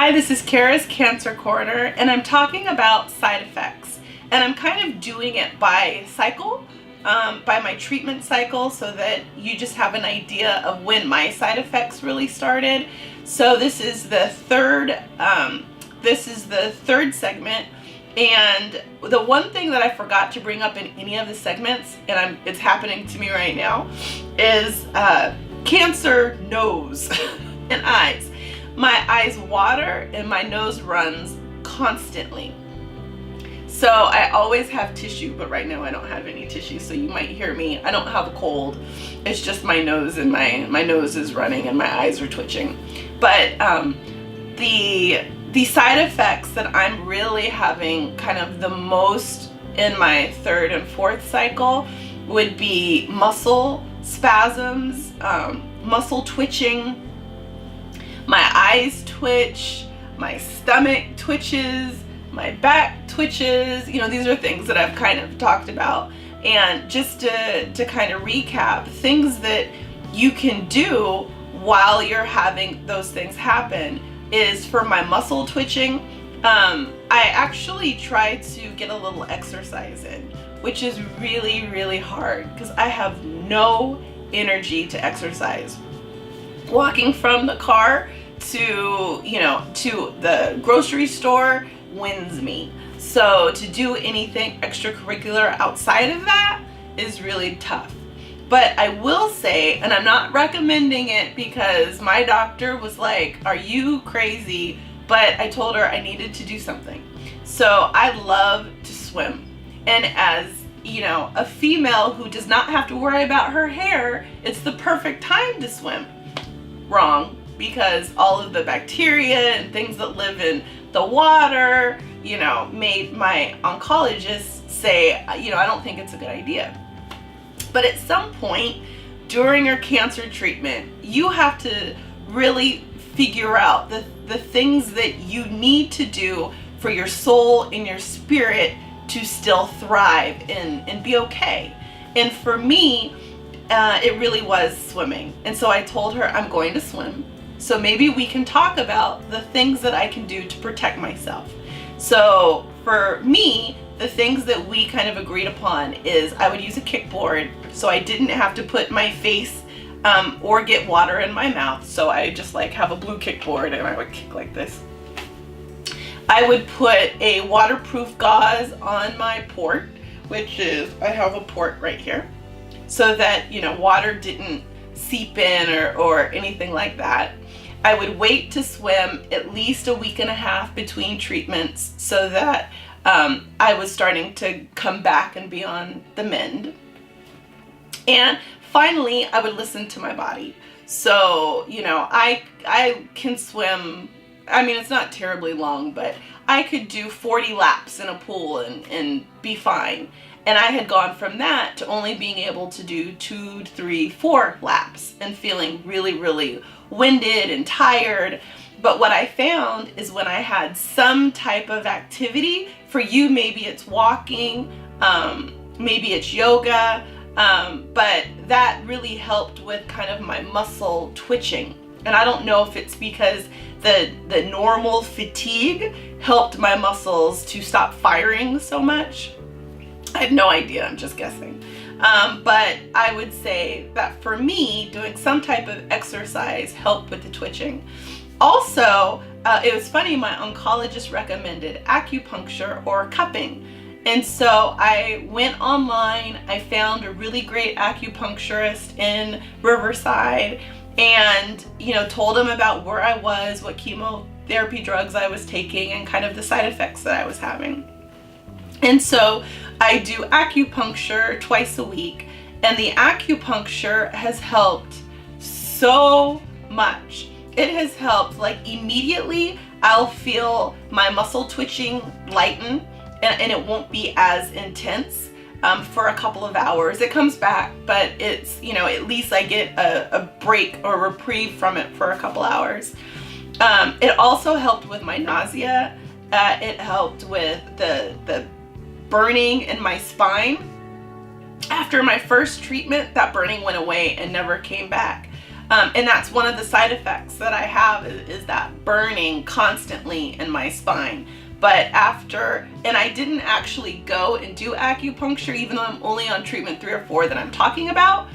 Hi, this is Kara's Cancer Corner, and I'm talking about side effects. And I'm kind of doing it by cycle, by my treatment cycle, so that you just have an idea of when my side effects really started. So this is the third segment. And the one thing that I forgot to bring up in any of the segments, and it's happening to me right now, is cancer nose and eyes. My eyes water and my nose runs constantly. So I always have tissue, but right now I don't have any tissue, so you might hear me. I don't have a cold. It's just my nose, and my nose is running and my eyes are twitching. But the side effects that I'm really having kind of the most in my third and fourth cycle would be muscle spasms, muscle twitching. My eyes twitch, my stomach twitches, my back twitches. You know, these are things that I've kind of talked about. And just to kind of recap, things that you can do while you're having those things happen is for my muscle twitching. I actually try to get a little exercise in, which is really, really hard because I have no energy to exercise. Walking from the car to the grocery store wins me. So to do anything extracurricular outside of that is really tough. But I will say, and I'm not recommending it because my doctor was like, "Are you crazy?" But I told her I needed to do something. So I love to swim. And as you know, a female who does not have to worry about her hair, it's the perfect time to swim. Wrong, because all of the bacteria and things that live in the water, made my oncologist say, I don't think it's a good idea. But at some point during your cancer treatment, you have to really figure out the things that you need to do for your soul and your spirit to still thrive and be okay. And for me, it really was swimming. And so I told her I'm going to swim. So maybe we can talk about the things that I can do to protect myself. So for me, the things that we kind of agreed upon is I would use a kickboard so I didn't have to put my face or get water in my mouth. So I just have a blue kickboard and I would kick like this. I would put a waterproof gauze on my port, which is, I have a port right here, so that, water didn't seep in or anything like that. I would wait to swim at least a week and a half between treatments so that I was starting to come back and be on the mend. And finally, I would listen to my body. So, I can swim. I mean, it's not terribly long, but I could do 40 laps in a pool and be fine. And I had gone from that to only being able to do 2, 3, 4 laps and feeling really, really winded and tired. But what I found is when I had some type of activity, for you, maybe it's walking, maybe it's yoga, but that really helped with kind of my muscle twitching. And I don't know if it's because the normal fatigue helped my muscles to stop firing so much. I have no idea, I'm just guessing. But I would say that for me, doing some type of exercise helped with the twitching. Also, it was funny, my oncologist recommended acupuncture or cupping. And so I went online, I found a really great acupuncturist in Riverside and, told him about where I was, what chemotherapy drugs I was taking, and kind of the side effects that I was having. And so I do acupuncture twice a week, and the acupuncture has helped so much. It has helped, immediately I'll feel my muscle twitching lighten, and it won't be as intense for a couple of hours. It comes back, but it's, at least I get a break or reprieve from it for a couple hours. It also helped with my nausea. It helped with the burning in my spine. After my first treatment, that burning went away and never came back. And that's one of the side effects that I have is that burning constantly in my spine. But after, and I didn't actually go and do acupuncture, even though I'm only on treatment 3 or 4 that I'm talking about.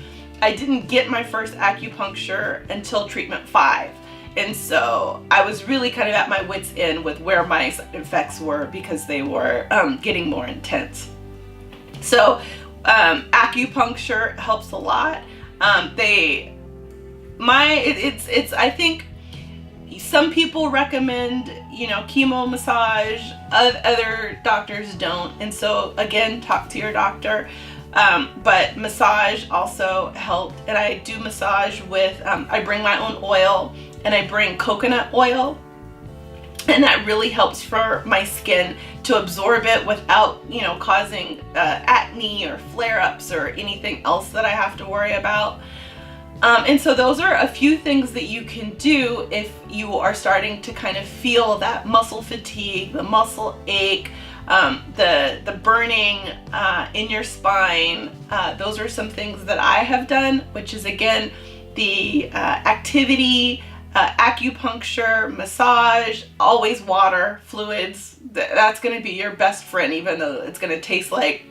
I didn't get my first acupuncture until treatment 5. And so I was really kind of at my wit's end with where my side effects were, because they were getting more intense. So acupuncture helps a lot. I think some people recommend, chemo massage, other doctors don't. And so again, talk to your doctor. But massage also helped. And I do massage with, I bring my own oil, and I bring coconut oil. And that really helps for my skin to absorb it without, causing acne or flare-ups or anything else that I have to worry about. And so those are a few things that you can do if you are starting to kind of feel that muscle fatigue, the muscle ache, the burning in your spine. Those are some things that I have done, which is again the activity, acupuncture, massage, always water, fluids. That's going to be your best friend, even though it's going to taste like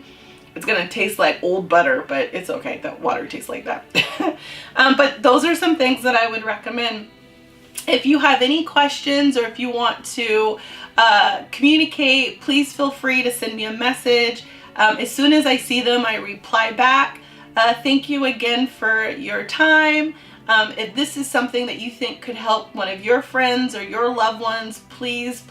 old butter, but it's okay. That water tastes like that. But those are some things that I would recommend. If you have any questions, or if you want to communicate, please feel free to send me a message. As soon as I see them, I reply back. Thank you again for your time. If this is something that you think could help one of your friends or your loved ones, please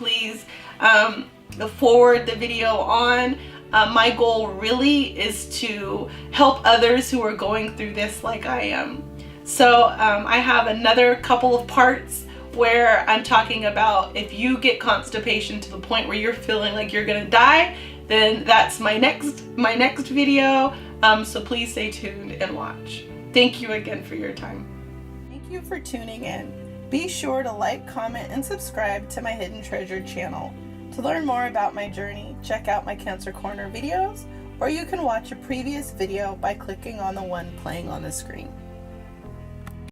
forward the video on. My goal really is to help others who are going through this like I am. So I have another couple of parts where I'm talking about if you get constipation to the point where you're feeling like you're gonna die, then that's my next video. So please stay tuned and watch. Thank you again for your time. Thank you for tuning in. Be sure to like, comment, and subscribe to my Hidden Treasure channel. To learn more about my journey, check out my Cancer Corner videos, or you can watch a previous video by clicking on the one playing on the screen.